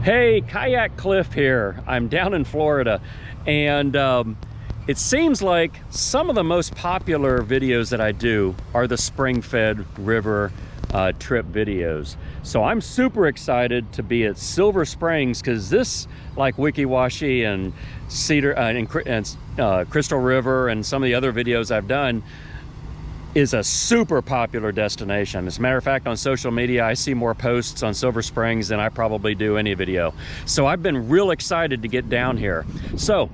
Hey, Kayak Cliff here. I'm down in Florida, and it seems like some of the most popular videos that I do are the spring-fed river trip videos. So I'm super excited to be at Silver Springs, because this, like Wiki Washi and Cedar and Crystal River and some of the other videos I've done, is a super popular destination. As a matter of fact, on social media, I see more posts on Silver Springs than I probably do any video. So I've been real excited to get down here. So,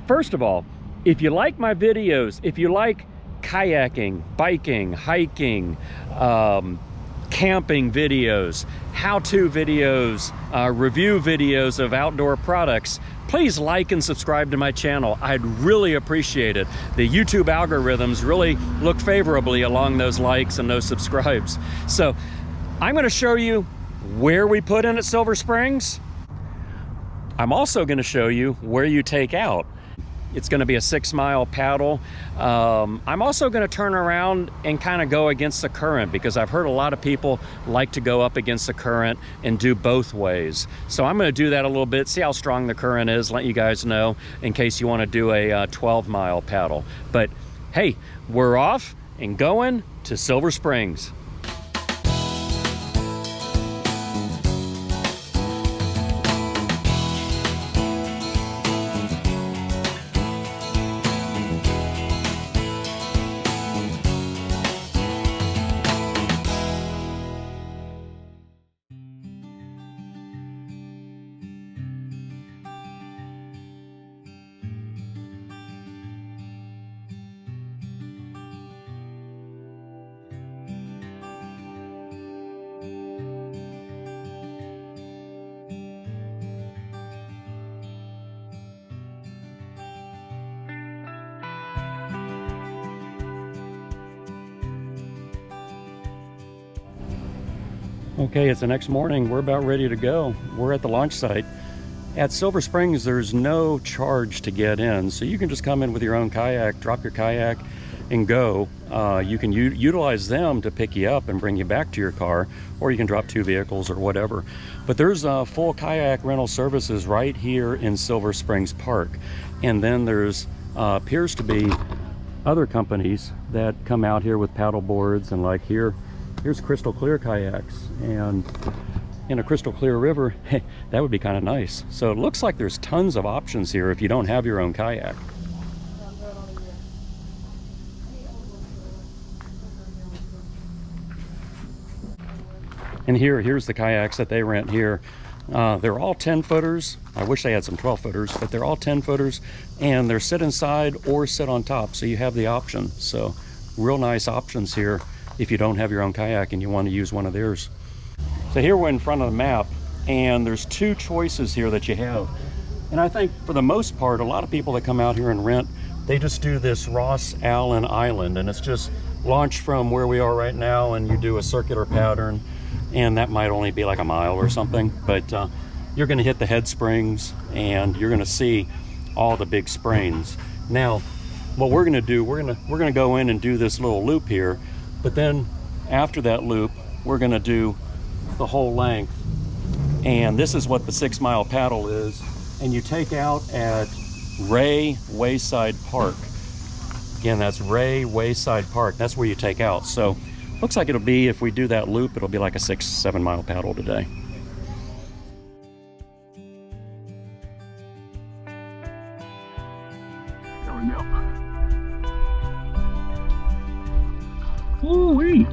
first of all, if you like my videos, if you like kayaking, biking, hiking, camping videos, how-to videos, review videos of outdoor products, please like and subscribe to my channel. I'd really appreciate it. The YouTube algorithms really look favorably along those likes and those subscribes. So I'm going to show you where we put in at Silver Springs. I'm also going to show you where you take out. It's going to be a 6-mile paddle. I'm also going to turn around and kind of go against the current, because I've heard a lot of people like to go up against the current and do both ways. So I'm going to do that a little bit, see how strong the current is, let you guys know in case you want to do a 12-mile paddle. But hey, we're off and going to Silver Springs. Okay, it's the next morning. We're about ready to go. We're at the launch site. At Silver Springs, there's no charge to get in, so you can just come in with your own kayak, drop your kayak, and go. You can utilize them to pick you up and bring you back to your car, or you can drop 2 vehicles or whatever. But there's full kayak rental services right here in Silver Springs Park. And then there's appears to be other companies that come out here with paddle boards, and like here's crystal clear kayaks, and in a crystal clear river, that would be kind of nice. So it looks like there's tons of options here if you don't have your own kayak. And here's the kayaks that they rent here. They're all 10-footers. I wish they had some 12-footers, but they're all 10-footers, and they're sit inside or sit on top, so you have the option. So real nice options here if you don't have your own kayak and you want to use one of theirs. So here we're in front of the map, and there's 2 choices here that you have. And I think for the most part, a lot of people that come out here and rent, they just do this Ross Allen Island, and it's just launched from where we are right now, and you do a circular pattern, and that might only be like a mile or something, but you're going to hit the head springs and you're going to see all the big springs. Now what we're going to do, we're going to go in and do this little loop here. But then after that loop, we're going to do the whole length. And this is what the 6-mile paddle is. And you take out at Wayside Park. Again, that's Wayside Park. That's where you take out. So looks like it'll be, if we do that loop, it'll be like a 6-7 mile paddle today. There we go. Ooh-wee.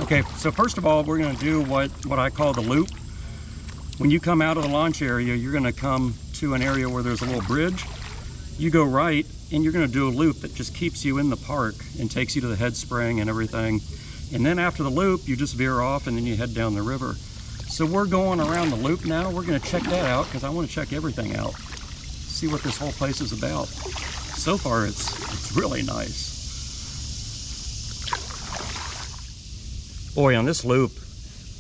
Okay, so first of all, we're gonna do what I call the loop. When you come out of the launch area, you're gonna come to an area where there's a little bridge. You go right, and you're gonna do a loop that just keeps you in the park and takes you to the head spring and everything. And then after the loop, you just veer off and then you head down the river. So we're going around the loop now. We're gonna check that out because I wanna check everything out. See what this whole place is about. So far, it's really nice. Boy, on this loop,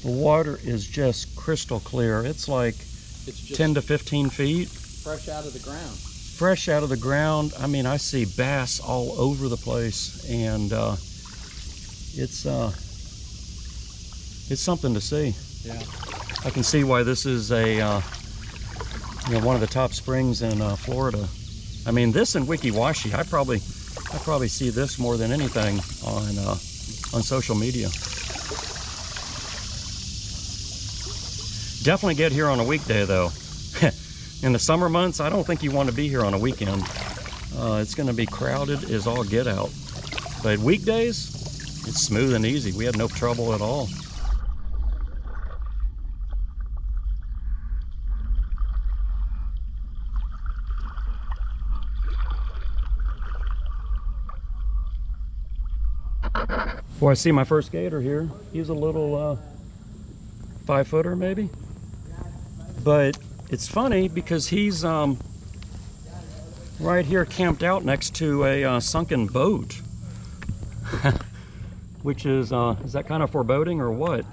the water is just crystal clear. It's like 10 to 15 feet. Fresh out of the ground. Fresh out of the ground. I mean, I see bass all over the place, and it's something to see. Yeah. I can see why this is a one of the top springs in Florida. I mean, this and Wikiwashi, I probably see this more than anything on social media. Definitely get here on a weekday though. In the summer months, I don't think you want to be here on a weekend. It's going to be crowded as all get out. But weekdays, it's smooth and easy. We had no trouble at all. Boy, I see my first gator here. He's a little 5-footer maybe. But it's funny because he's right here camped out next to a sunken boat. Which is that kind of foreboding or what?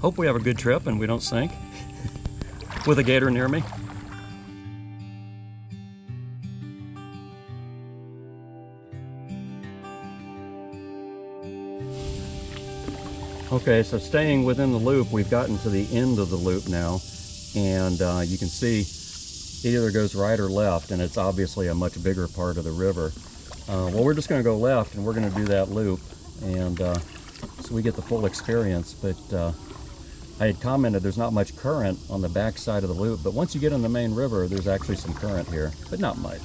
Hope we have a good trip and we don't sink with a gator near me. Okay, so staying within the loop, we've gotten to the end of the loop now, and you can see it either goes right or left, and it's obviously a much bigger part of the river. Well, we're just going to go left, and we're going to do that loop, and so we get the full experience. But I had commented there's not much current on the back side of the loop, but once you get in the main river, there's actually some current here, but not much.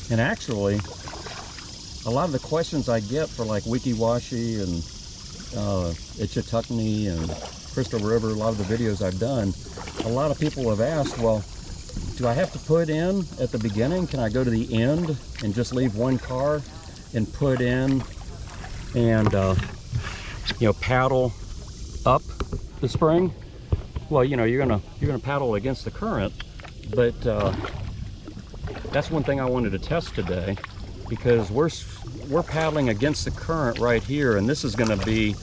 And actually, a lot of the questions I get for like Wikiwashi and Ichitucknee and Crystal River, a lot of the videos I've done, a lot of people have asked, well, do I have to put in at the beginning? Can I go to the end and just leave one car and put in and paddle up the spring? Well, you're gonna paddle against the current, but that's one thing I wanted to test today, because we're paddling against the current right here, and this is going to be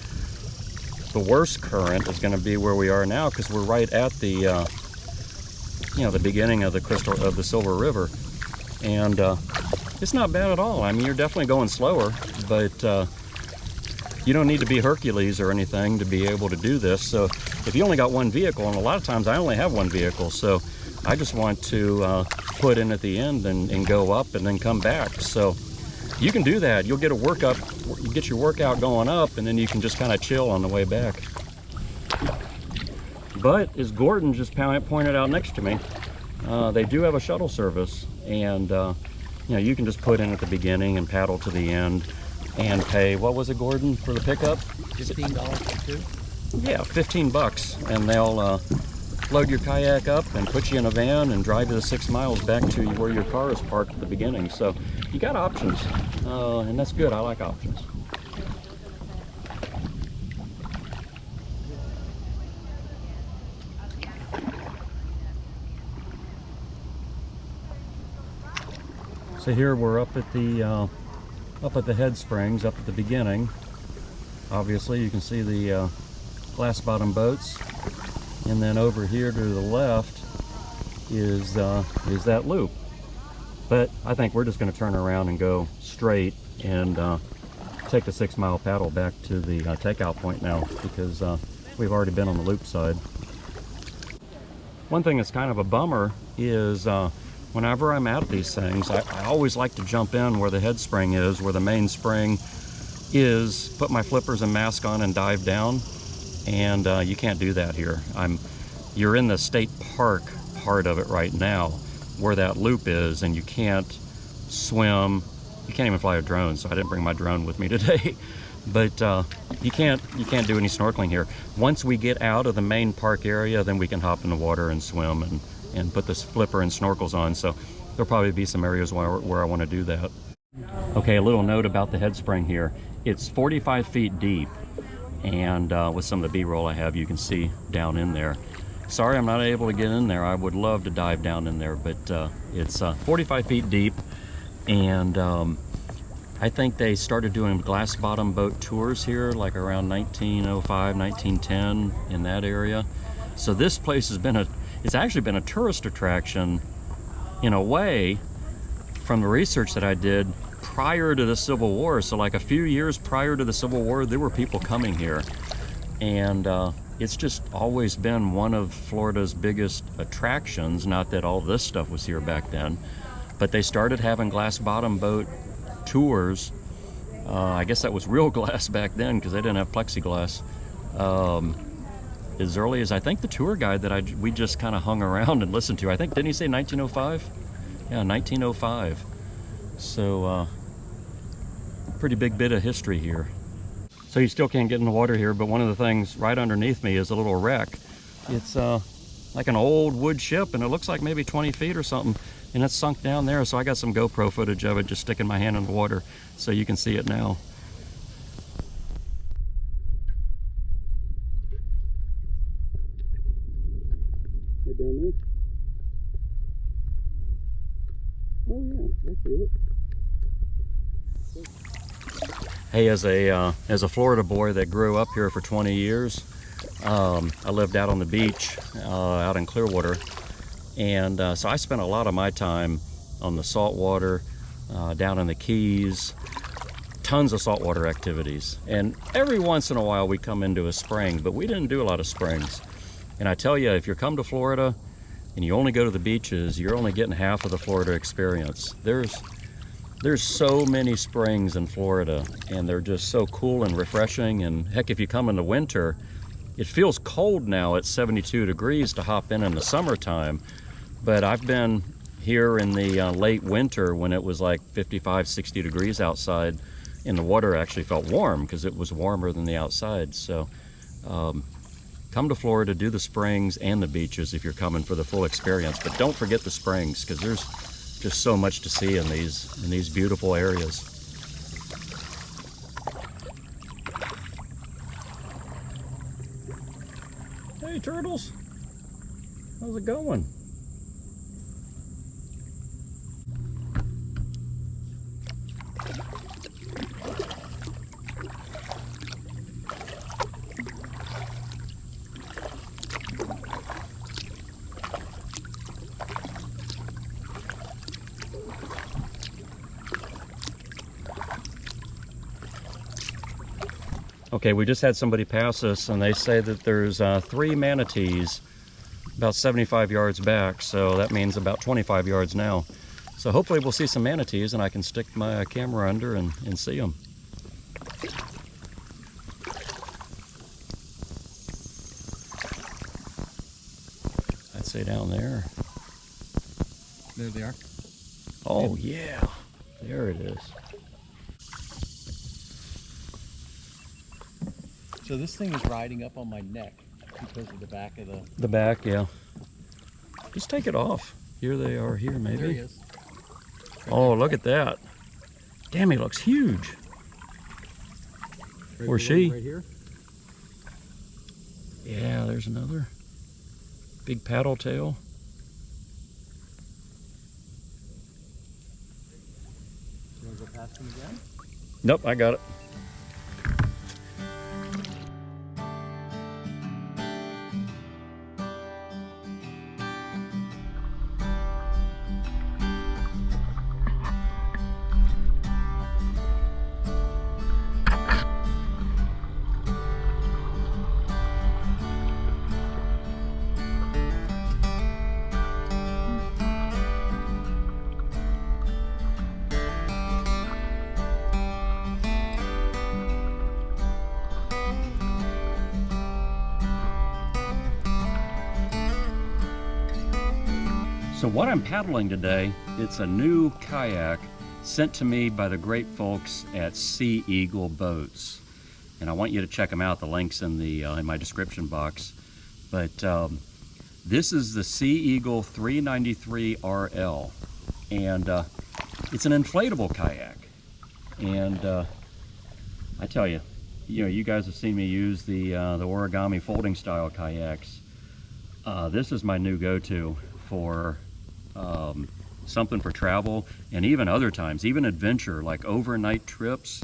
the worst current is going to be where we are now, because we're right at the the beginning of the Silver River, and it's not bad at all. I mean, you're definitely going slower, but you don't need to be Hercules or anything to be able to do this. So if you only got one vehicle, and a lot of times I only have one vehicle, so I just want to put in at the end and go up and then come back. So you can do that. You'll get a workout, you get your workout going up, and then you can just kind of chill on the way back. But as Gordon just pointed out next to me, they do have a shuttle service, and you can just put in at the beginning and paddle to the end and pay, what was it, Gordon, for the pickup? $15 for two? Yeah, $15, and they'll load your kayak up and put you in a van and drive you the 6 miles back to where your car is parked at the beginning. So you got options, and that's good. I like options. So here we're up at the head springs, up at the beginning. Obviously you can see the glass bottom boats. And then over here to the left is that loop. But I think we're just going to turn around and go straight and take the 6 mile paddle back to the takeout point now, because we've already been on the loop side. One thing that's kind of a bummer is whenever I'm at these things, I always like to jump in where the head spring is, where the main spring is put my flippers and mask on and dive down, and you can't do that here. You're in the state park part of it right now, where that loop is, and you can't swim. You can't even fly a drone, so I didn't bring my drone with me today. But you can't do any snorkeling here. Once we get out of the main park area, then we can hop in the water and swim and put this flipper and snorkels on. So there'll probably be some areas where I want to do that. Okay, a little note about the head spring here. It's 45 feet deep, and with some of the B-roll I have, you can see down in there. Sorry I'm not able to get in there. I would love to dive down in there, but it's 45 feet deep, and I think they started doing glass bottom boat tours here like around 1905, 1910, in that area. So this place has been it's actually been a tourist attraction in a way, from the research that I did prior to the Civil War. So like a few years prior to the Civil War, there were people coming here, and it's just always been one of Florida's biggest attractions. Not that all this stuff was here back then, but they started having glass bottom boat tours. I guess that was real glass back then, because they didn't have plexiglass. As early as, I think, the tour guide that we just kind of hung around and listened to, I think, didn't he say 1905? Yeah, 1905. So pretty big bit of history here. So you still can't get in the water here, but one of the things right underneath me is a little wreck. It's like an old wood ship, and it looks like maybe 20 feet or something, and it's sunk down there. So I got some GoPro footage of it, just sticking my hand in the water so you can see it now. Right down there. Oh yeah, I see it. Hey, as a Florida boy that grew up here for 20 years, I lived out on the beach out in Clearwater, and so I spent a lot of my time on the saltwater, down in the Keys, tons of saltwater activities. And every once in a while we come into a spring, but we didn't do a lot of springs. And I tell you, if you come to Florida and you only go to the beaches, you're only getting half of the Florida experience. There's so many springs in Florida, and they're just so cool and refreshing. And heck, if you come in the winter, it feels cold now at 72 degrees to hop in the summertime. But I've been here in the late winter when it was like 55, 60 degrees outside, and the water actually felt warm because it was warmer than the outside. So come to Florida, do the springs and the beaches if you're coming for the full experience. But don't forget the springs, because there's just so much to see in these beautiful areas. Hey turtles, how's it going? Okay, we just had somebody pass us, and they say that there's 3 manatees about 75 yards back, so that means about 25 yards now. So hopefully we'll see some manatees, and I can stick my camera under and see them. I'd say down there. There they are. Oh yeah, there it is. So this thing is riding up on my neck because of the back of the back, yeah. Just take it off. Here they are here, maybe. There he is. Oh, look at that. Damn, he looks huge. Right Or she. Right here. Yeah, there's another. Big paddle tail. You want to go past him again? Nope, I got it. So what I'm paddling today, it's a new kayak sent to me by the great folks at Sea Eagle Boats. And I want you to check them out. The link's in my description box. But this is the Sea Eagle 393RL. And it's an inflatable kayak. And I tell you, you guys have seen me use the origami folding style kayaks. This is my new go-to for something for travel, and even other times, even adventure, like overnight trips.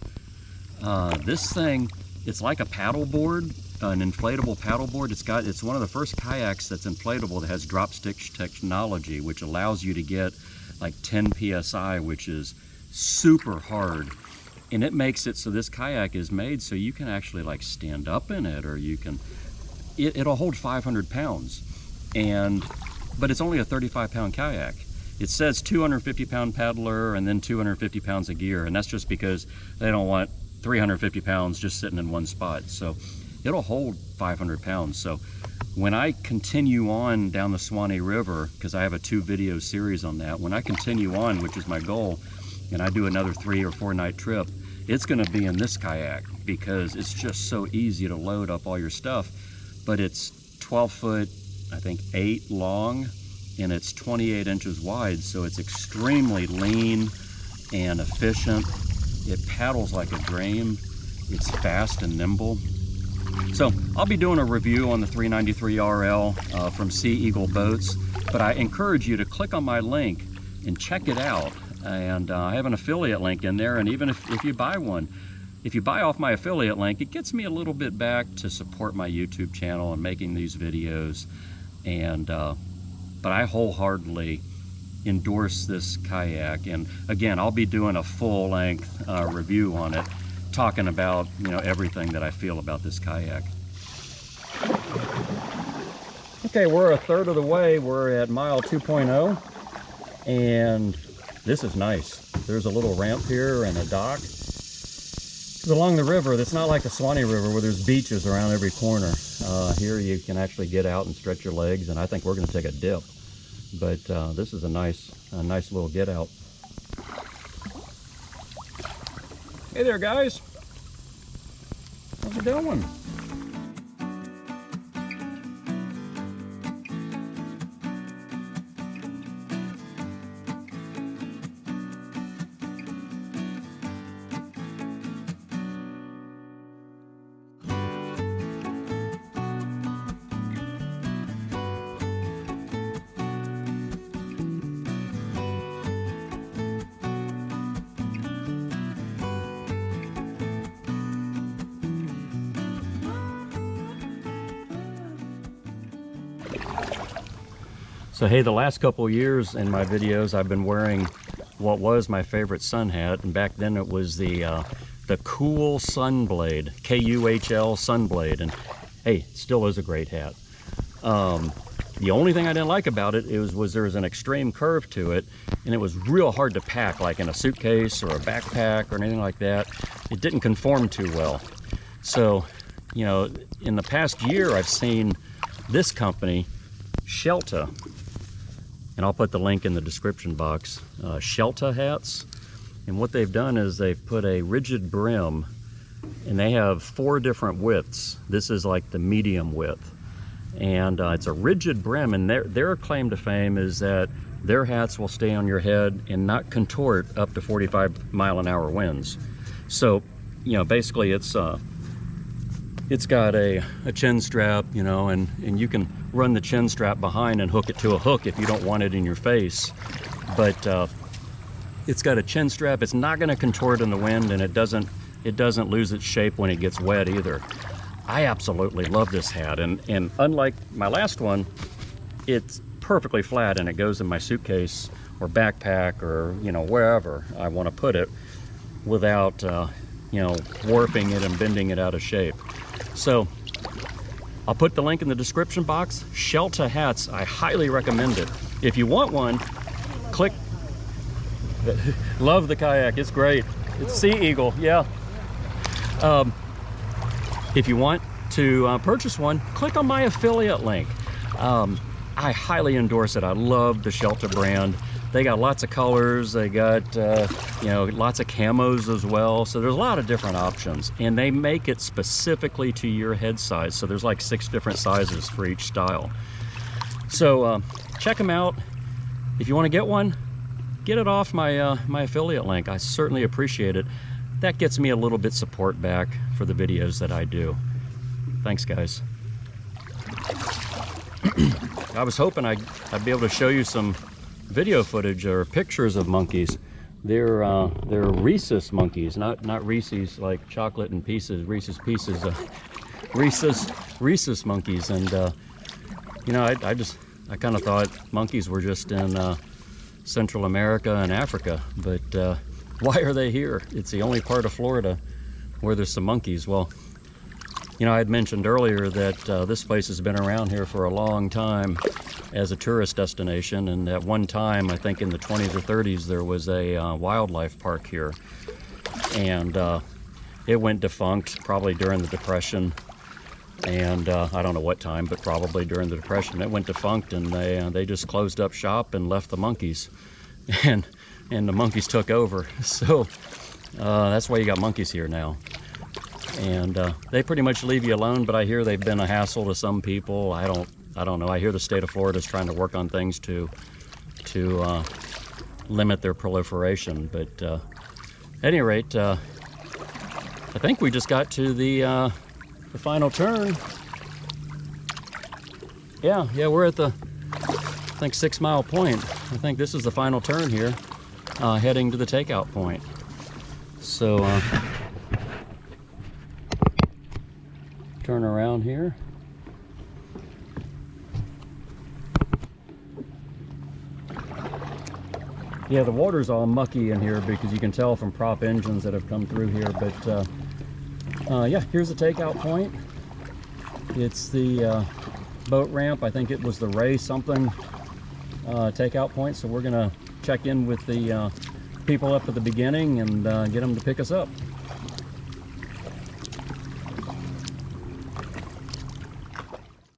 This thing, it's like a paddleboard, an inflatable paddleboard. It's one of the first kayaks that's inflatable that has drop stitch technology, which allows you to get like 10 psi, which is super hard. And it makes it so this kayak is made so you can actually like stand up in it, or you can, it'll hold 500 pounds. But it's only a 35-pound kayak. It says 250-pound paddler and then 250 pounds of gear, and that's just because they don't want 350 pounds just sitting in one spot. So it'll hold 500 pounds. So when I continue on down the Swanee River, because I have a 2-video series on that, when I continue on, which is my goal, and I do another 3 or 4 night trip, it's going to be in this kayak because it's just so easy to load up all your stuff. But it's 12 foot, I think 8 long, and it's 28 inches wide, so it's extremely lean and efficient. It paddles like a dream. It's fast and nimble. So I'll be doing a review on the 393RL from Sea Eagle Boats, but I encourage you to click on my link and check it out. And I have an affiliate link in there, and even if you buy one, if you buy off my affiliate link, it gets me a little bit back to support my YouTube channel and making these videos. And but I wholeheartedly endorse this kayak, and again, I'll be doing a full-length review on it, talking about everything that I feel about this kayak. Okay, we're a third of the way. We're at mile 2.0, and this is nice. There's a little ramp here and a dock. Because along the river, it's not like the Swanee River where there's beaches around every corner. Here you can actually get out and stretch your legs, and I think we're going to take a dip. But this is a nice little get out. Hey there, guys. How's it going? So hey, the last couple of years in my videos, I've been wearing what was my favorite sun hat, and back then it was the Cool Sunblade, K-U-H-L Sunblade, and hey, it still is a great hat. The only thing I didn't like about it was there was an extreme curve to it, and it was real hard to pack, like in a suitcase or a backpack or anything like that. It didn't conform too well. So, in the past year, I've seen this company, Shelta, and I'll put the link in the description box, Shelta hats. And what they've done is they've put a rigid brim, and they have 4 different widths. This is like the medium width. And it's a rigid brim, and their claim to fame is that their hats will stay on your head and not contort up to 45-mile-an-hour winds. So, basically it's got a chin strap, and you can run the chin strap behind and hook it to a hook if you don't want it in your face. But it's got a chin strap. It's not going to contort in the wind, and it doesn't lose its shape when it gets wet either. I absolutely love this hat, and unlike my last one, it's perfectly flat, and it goes in my suitcase or backpack or wherever I want to put it without warping it and bending it out of shape. So I'll put the link in the description box. Shelta hats, I highly recommend it. If you want one, click. Love the kayak, it's great. It's Sea Eagle, yeah. If you want to purchase one, click on my affiliate link. I highly endorse it. I love the Shelter brand. They got lots of colors. They got, you know, lots of camos as well. So there's a lot of different options, and they make it specifically to your head size. So there's like 6 different sizes for each style. So check them out. If you want to get one, get it off my my affiliate link. I certainly appreciate it. That gets me a little bit support back for the videos that I do. Thanks, guys. I was hoping I'd be able to show you some video footage or pictures of monkeys. They're rhesus monkeys, not Reese's like chocolate in pieces, Reese's Pieces, rhesus monkeys. And you know, I kind of thought monkeys were just in Central America and Africa, but why are they here? It's the only part of Florida where there's some monkeys. Well, you know, I had mentioned earlier that this place has been around here for a long time as a tourist destination, and at one time, I think in the 20s or 30s, there was a wildlife park here, and it went defunct probably during the Depression, and I don't know what time, but probably during the Depression. It went defunct, and they just closed up shop and left the monkeys, and the monkeys took over. So that's why you got monkeys here now. And they pretty much leave you alone, but I hear they've been a hassle to some people. I don't know. I hear the state of Florida is trying to work on things to limit their proliferation. But at any rate, I think we just got to the final turn. Yeah, we're at the, I think, 6 Mile Point. I think this is the final turn here, heading to the takeout point. So turn around here. Yeah, the water's all mucky in here because you can tell from prop engines that have come through here. But yeah, here's the takeout point. It's the boat ramp. I think it was the Ray something takeout point. So we're gonna check in with the people up at the beginning and get them to pick us up.